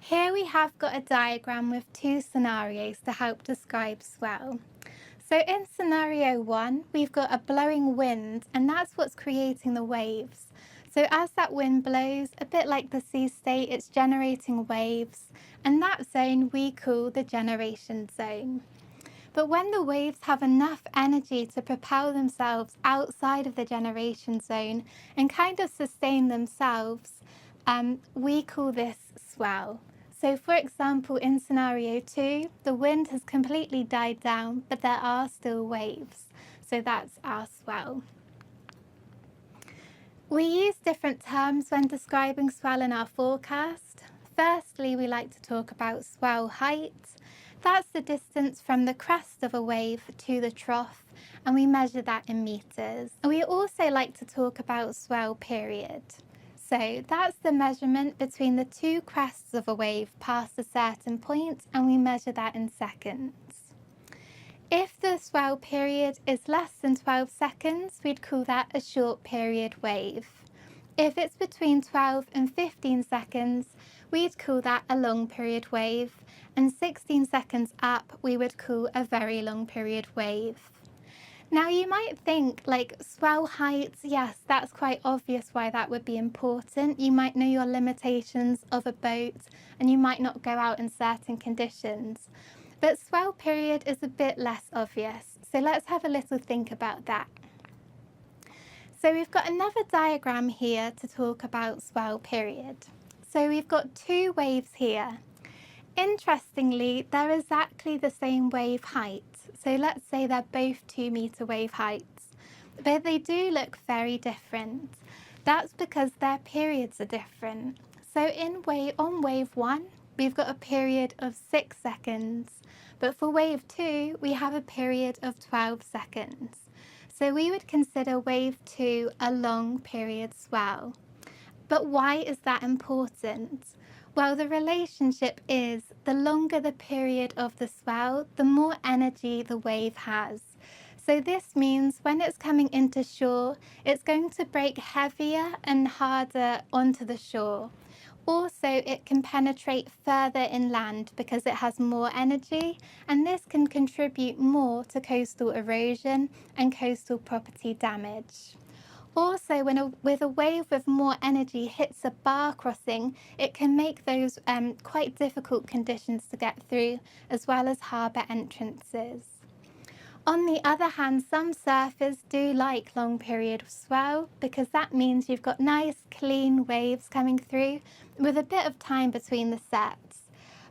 Here we have got a diagram with two scenarios to help describe swell. So in scenario 1, we've got a blowing wind, and that's what's creating the waves. So as that wind blows, a bit like the sea state, it's generating waves, and that zone we call the generation zone. But when the waves have enough energy to propel themselves outside of the generation zone and kind of sustain themselves, we call this swell. So for example, in scenario 2, the wind has completely died down, but there are still waves. So that's our swell. We use different terms when describing swell in our forecast. Firstly, we like to talk about swell height. That's the distance from the crest of a wave to the trough, and we measure that in meters. We also like to talk about swell period. So that's the measurement between the two crests of a wave past a certain point, and we measure that in seconds. If the swell period is less than 12 seconds, we'd call that a short period wave. If it's between 12 and 15 seconds, we'd call that a long period wave, and 16 seconds up, we would call a very long period wave. Now you might think, like, swell height, yes, that's quite obvious why that would be important. You might know your limitations of a boat, and you might not go out in certain conditions. But swell period is a bit less obvious, so let's have a little think about that. So we've got another diagram here to talk about swell period. So we've got two waves here. Interestingly, they're exactly the same wave height. So let's say they're both 2-meter wave heights, but they do look very different. That's because their periods are different. So on wave 1, we've got a period of 6 seconds, but for wave 2, we have a period of 12 seconds. So we would consider wave 2 a long period swell. But why is that important? Well, the relationship is the longer the period of the swell, the more energy the wave has. So this means when it's coming into shore, it's going to break heavier and harder onto the shore. Also, it can penetrate further inland because it has more energy, and this can contribute more to coastal erosion and coastal property damage. Also, with a wave with more energy hits a bar crossing, it can make those quite difficult conditions to get through, as well as harbour entrances. On the other hand, some surfers do like long period swell because that means you've got nice, clean waves coming through with a bit of time between the sets.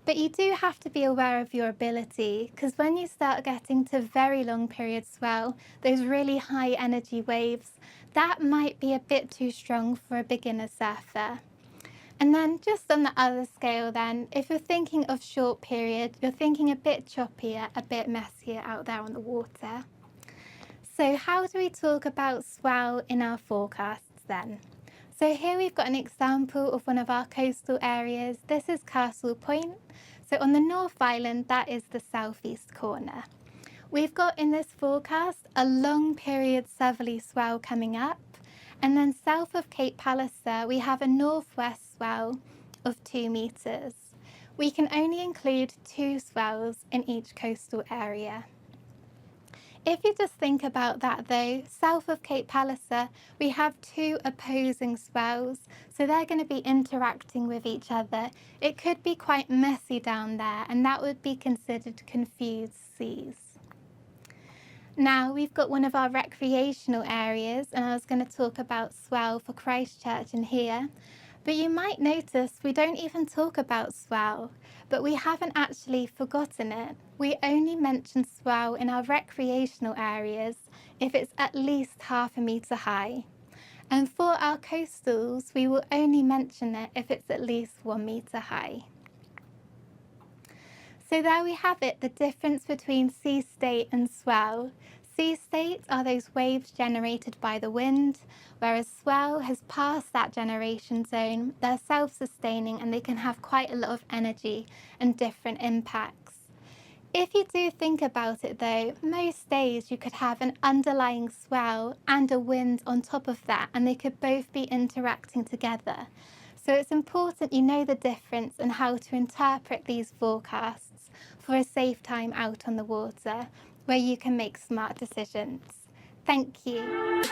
But you do have to be aware of your ability, because when you start getting to very long period swell, those really high energy waves, that might be a bit too strong for a beginner surfer. And then just on the other scale then, if you're thinking of short period, you're thinking a bit choppier, a bit messier out there on the water. So how do we talk about swell in our forecasts then? So here we've got an example of one of our coastal areas. This is Castle Point. So on the North Island, that is the southeast corner. We've got in this forecast a long period southerly swell coming up. And then south of Cape Palliser, we have a northwest swell of 2 meters. We can only include 2 swells in each coastal area. If you just think about that though, south of Cape Palliser, we have 2 opposing swells, so they're going to be interacting with each other. It could be quite messy down there, and that would be considered confused seas. Now we've got one of our recreational areas, and I was going to talk about swell for Christchurch in here. But you might notice we don't even talk about swell, but we haven't actually forgotten it. We only mention swell in our recreational areas if it's at least 1/2 meter high. And for our coastals, we will only mention it if it's at least 1 meter high. So there we have it, the difference between sea state and swell. Sea states are those waves generated by the wind, whereas swell has passed that generation zone. They're self-sustaining and they can have quite a lot of energy and different impacts. If you do think about it though, most days you could have an underlying swell and a wind on top of that, and they could both be interacting together. So it's important you know the difference and how to interpret these forecasts for a safe time out on the water where you can make smart decisions. Thank you.